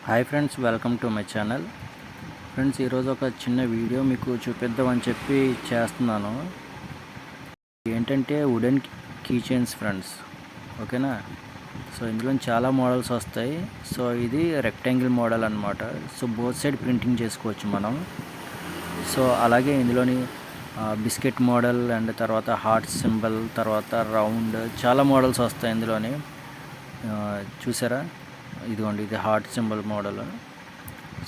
Hi friends, welcome to my channel. Friends, ఈరోజు ఒక చిన్న వీడియో మీకు చూపిద్దామని చెప్పి చేస్తున్నాను. ఏంటంటే వుడెన్ కీ చైన్స్ ఫ్రెండ్స్. ఓకేనా? సో ఇందులో చాలా మోడల్స్ వస్తాయి. సో ఇది రెక్టాంగిల్ మోడల్ అనమాట. సో బోత్ సైడ్ ప్రింటింగ్ చేసుకోవచ్చు మనం. సో అలాగే ఇందులోని బిస్కెట్ మోడల్ అండ్ తర్వాత హార్ట్ సింబల్, తర్వాత రౌండ్, చాలా మోడల్స్ వస్తాయి ఇందులోని. చూసారా? ఇదిగోండి, ఇది హార్ట్ సింబల్ మోడల్.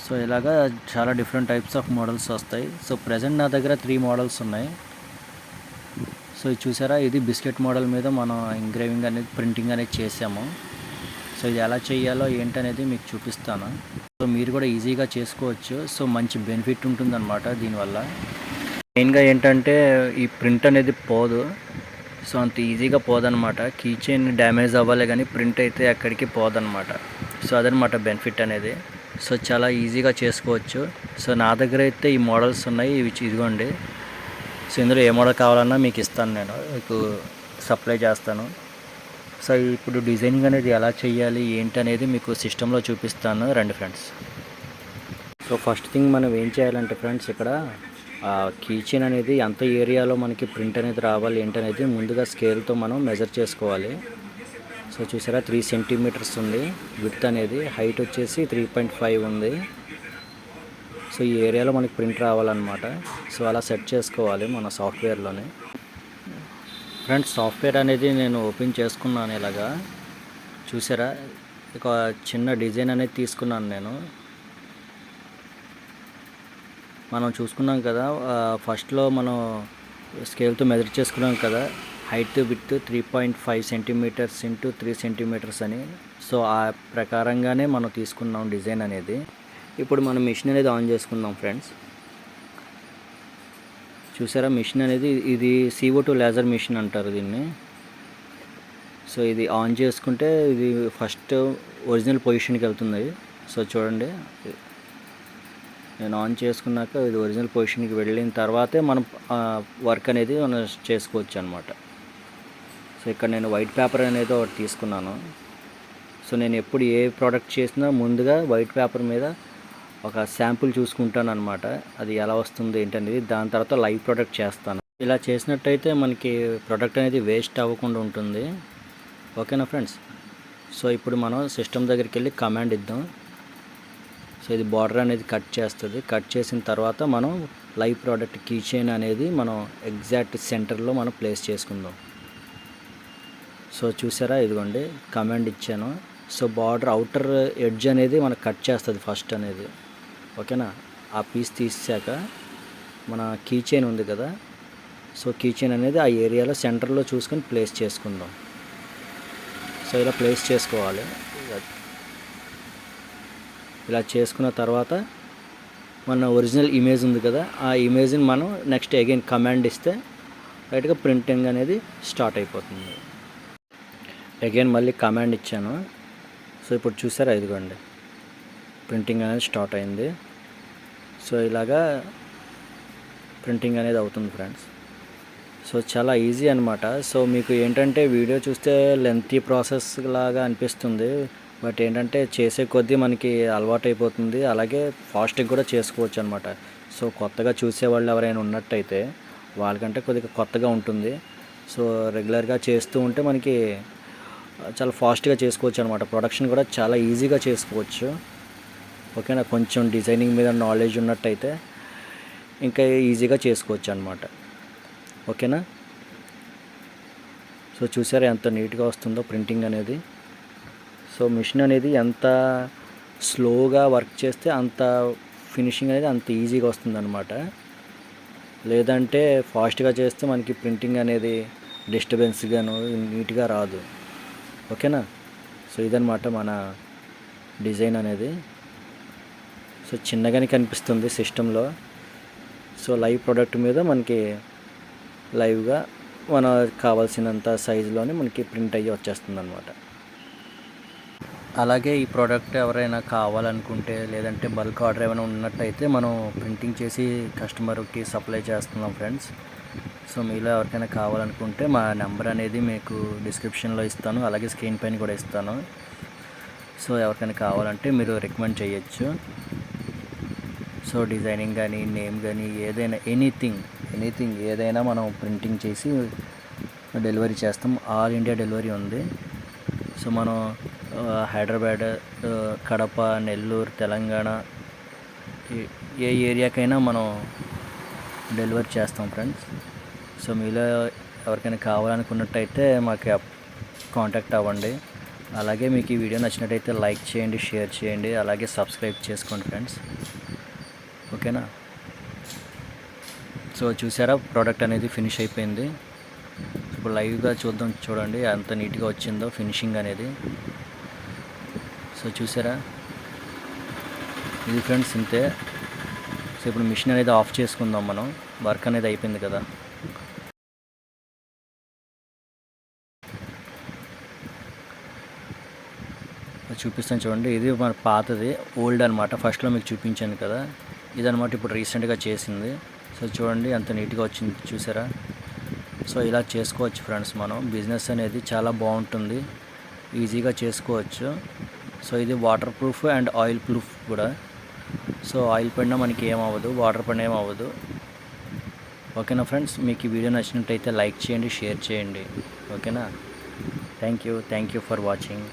సో ఇలాగా చాలా డిఫరెంట్ టైప్స్ ఆఫ్ మోడల్స్ వస్తాయి. సో ప్రజెంట్ నా దగ్గర 3 మోడల్స్ ఉన్నాయి. సో ఇది చూసారా? ఇది బిస్కెట్ మోడల్ మీద మనం ఎంగ్రేవింగ్ అనేది, ప్రింటింగ్ అనేది చేసాము. సో ఇది ఎలా చేయాలో ఏంటనేది మీకు చూపిస్తాను. సో మీరు కూడా ఈజీగా చేసుకోవచ్చు. సో మంచి బెనిఫిట్ ఉంటుందన్నమాట దీనివల్ల. మెయిన్గా ఏంటంటే ఈ ప్రింట్ అనేది పోదు. సో అంత ఈజీగా పోదనమాట. కీ చైన్ డ్యామేజ్ అవ్వాలి కానీ ప్రింట్ అయితే ఎక్కడికి పోదనమాట. సో అదనమాట బెనిఫిట్ అనేది. సో చాలా ఈజీగా చేసుకోవచ్చు. సో నా దగ్గర అయితే ఈ మోడల్స్ ఉన్నాయి. ఇదిగోండి. సో ఇందులో ఏ మోడల్ కావాలన్నా మీకు ఇస్తాను, నేను మీకు సప్లై చేస్తాను. సో ఇప్పుడు డిజైనింగ్ అనేది ఎలా చేయాలి ఏంటి అనేది మీకు సిస్టంలో చూపిస్తాను. రండి ఫ్రెండ్స్. సో ఫస్ట్ థింగ్ మనం ఏం చేయాలంటే ఫ్రెండ్స్, ఇక్కడ కీ చైన్ అనేది ఎంత ఏరియాలో మనకి ప్రింట్ అనేది రావాలి ఏంటనేది ముందుగా స్కేల్తో మనం మెజర్ చేసుకోవాలి. సో చూసారా, 3 సెంటీమీటర్స్ ఉంది విడ్త్ అనేది. హైట్ వచ్చేసి 3.5 ఉంది. సో ఈ ఏరియాలో మనకి ప్రింట్ రావాలన్నమాట. సో అలా సెట్ చేసుకోవాలి మన సాఫ్ట్వేర్లోనే. ఫ్రెండ్స్, సాఫ్ట్వేర్ అనేది నేను ఓపెన్ చేసుకున్నాను. ఇలాగా చూసారా, ఒక చిన్న డిజైన్ అనేది తీసుకున్నాను నేను. మనం చూసుకున్నాం కదా, ఫస్ట్లో మనం స్కేల్తో మెజర్ చేసుకున్నాం కదా, height width 3.5 centimetres into 3 centimetres అని. సో ఆ ప్రకారంగానే మనం తీసుకున్నాం డిజైన్ అనేది. ఇప్పుడు మనం మిషన్ అనేది ఆన్ చేసుకుందాం ఫ్రెండ్స్. చూసారా, మిషన్ అనేది ఇది CO2 లేజర్ మిషన్ అంటారు దీన్ని. సో ఇది ఆన్ చేసుకుంటే ఇది ఫస్ట్ ఒరిజినల్ పొజిషన్కి వెళ్తుంది. సో చూడండి, నేను ఆన్ చేసుకున్నాక ఇది ఒరిజినల్ పొజిషన్కి వెళ్ళిన తర్వాతే మనం వర్క్ అనేది మనం చేసుకోవచ్చు అనమాట. సో ఇక్కడ నేను వైట్ పేపర్ అనేది ఒకటి తీసుకున్నాను. సో నేను ఎప్పుడు ఏ ప్రోడక్ట్ చేసినా ముందుగా వైట్ పేపర్ మీద ఒక శాంపుల్ చూసుకుంటాను అనమాట, అది ఎలా వస్తుంది ఏంటనేది. దాని తర్వాత లైవ్ ప్రోడక్ట్ చేస్తాను. ఇలా చేసినట్టయితే మనకి ప్రోడక్ట్ అనేది వేస్ట్ అవ్వకుండా ఉంటుంది. ఓకేనా ఫ్రెండ్స్? సో ఇప్పుడు మనం సిస్టమ్ దగ్గరికి వెళ్ళి కమాండ్ ఇద్దాం. సో ఇది బార్డర్ అనేది కట్ చేస్తుంది. కట్ చేసిన తర్వాత మనం లైవ్ ప్రోడక్ట్ కీ చైన్ అనేది మనం ఎగ్జాక్ట్ సెంటర్లో మనం ప్లేస్ చేసుకుందాం. సో చూసారా, ఇదిగోండి కమాండ్ ఇచ్చాను. సో బార్డర్ అవుటర్ ఎడ్జ్ అనేది మనకు కట్ చేస్తుంది ఫస్ట్ అనేది. ఓకేనా? ఆ పీస్ తీసాక మన కీ చైన్ ఉంది కదా, సో కీ చైన్ అనేది ఆ ఏరియాలో సెంటర్లో చూసుకొని ప్లేస్ చేసుకుందాం. సో ఇలా ప్లేస్ చేసుకోవాలి. ఇలా చేసుకున్న తర్వాత మన ఒరిజినల్ ఇమేజ్ ఉంది కదా, ఆ ఇమేజ్ని మనం నెక్స్ట్ అగైన్ కమాండ్ ఇస్తే రైట్గా ప్రింటింగ్ అనేది స్టార్ట్ అయిపోతుంది. అగైన్ మళ్ళీ కమాండ్ ఇచ్చాను. సో ఇప్పుడు చూసారా, ఇదిగోండి ప్రింటింగ్ అనేది స్టార్ట్ అయింది. సో ఇలాగా ప్రింటింగ్ అనేది అవుతుంది ఫ్రెండ్స్. సో చాలా ఈజీ అనమాట. సో మీకు ఏంటంటే వీడియో చూస్తే లెంతీ ప్రాసెస్ లాగా అనిపిస్తుంది, బట్ ఏంటంటే చేసే కొద్దీ మనకి అలవాటు అయిపోతుంది. అలాగే ఫాస్ట్గా కూడా చేసుకోవచ్చు అనమాట. సో కొత్తగా చూసేవాళ్ళు ఎవరైనా ఉన్నట్టయితే వాళ్ళకంటే కొద్దిగా కొత్తగా ఉంటుంది. సో రెగ్యులర్గా చేస్తూ ఉంటే మనకి చాలా ఫాస్ట్గా చేసుకోవచ్చు అనమాట. ప్రొడక్షన్ కూడా చాలా ఈజీగా చేసుకోవచ్చు. ఓకేనా? కొంచెం డిజైనింగ్ మీద నాలెడ్జ్ ఉన్నట్టయితే ఇంకా ఈజీగా చేసుకోవచ్చు అనమాట. ఓకేనా? సో చూసారా ఎంత నీట్గా వస్తుందో ప్రింటింగ్ అనేది. సో మిషన్ అనేది ఎంత స్లోగా వర్క్ చేస్తే అంత ఫినిషింగ్ అనేది అంత ఈజీగా వస్తుందన్నమాట. లేదంటే ఫాస్ట్గా చేస్తే మనకి ప్రింటింగ్ అనేది డిస్టర్బెన్స్గాను నీట్గా రాదు. ఓకేనా? సో ఇదనమాట మన డిజైన్ అనేది. సో చిన్నగానే కనిపిస్తుంది సిస్టంలో. సో లైవ్ ప్రోడక్ట్ మీద మనకి లైవ్గా మనకు కావాల్సినంత సైజులోనే మనకి ప్రింట్ అయ్యి వచ్చేస్తుంది అనమాట. అలాగే ఈ ప్రోడక్ట్ ఎవరైనా కావాలనుకుంటే లేదంటే బల్క్ ఆర్డర్ ఏమైనా ఉన్నట్టయితే మనం ప్రింటింగ్ చేసి కస్టమర్కి సప్లై చేస్తున్నాం ఫ్రెండ్స్. సో మీలో ఎవరికైనా కావాలనుకుంటే మా నెంబర్ అనేది మీకు డిస్క్రిప్షన్లో ఇస్తాను, అలాగే స్క్రీన్ పైన కూడా ఇస్తాను. సో ఎవరికైనా కావాలంటే మీరు రికమెండ్ చేయొచ్చు. సో డిజైనింగ్ కానీ నేమ్ కానీ ఏదైనా ఎనీథింగ్ ఏదైనా మనం ప్రింటింగ్ చేసి డెలివరీ చేస్తాం. ఆల్ ఇండియా డెలివరీ ఉంది. సో మనం హైదరాబాద్, కడప, నెల్లూరు, తెలంగాణ ఏ ఏరియాకైనా మనం డెలివరీ చేస్తాం ఫ్రెండ్స్. సో మీలో ఎవరికైనా కావాలనుకున్నట్టయితే మాకు కాంటాక్ట్ అవ్వండి. అలాగే మీకు ఈ వీడియో నచ్చినట్టయితే లైక్ చేయండి, షేర్ చేయండి, అలాగే సబ్స్క్రైబ్ చేసుకోండి ఫ్రెండ్స్. ఓకేనా? సో చూసారా, ప్రోడక్ట్ అనేది ఫినిష్ అయిపోయింది. ఇప్పుడు లైవ్గా చూడండి ఎంత నీట్గా వచ్చిందో ఫినిషింగ్ అనేది. సో చూసారా, ఇది ఫ్రెండ్స్ ఇంతే. సో ఇప్పుడు మిషన్ అనేది ఆఫ్ చేసుకుందాం మనం. వర్క్ అనేది అయిపోయింది కదా. చూపిస్తాను చూడండి. ఇది మన పాతది, ఓల్డ్ అనమాట. ఫస్ట్లో మీకు చూపించాను కదా, ఇదనమాట ఇప్పుడు రీసెంట్గా చేసింది. సో చూడండి ఎంత నీట్గా వచ్చింది, చూసారా. సో ఇలా చేసుకోవచ్చు ఫ్రెండ్స్. మనం బిజినెస్ అనేది చాలా బాగుంటుంది, ఈజీగా చేసుకోవచ్చు. సో ఇది water proof and oil proof కూడా. సో ఆయిల్ పడినా మనకి ఏమవ్వదు, వాటర్ పడినా ఏమవ్వదు. ఓకేనా ఫ్రెండ్స్? మీకు ఈ వీడియో నచ్చినట్టయితే లైక్ చేయండి, షేర్ చేయండి. ఓకేనా? Thank you for watching.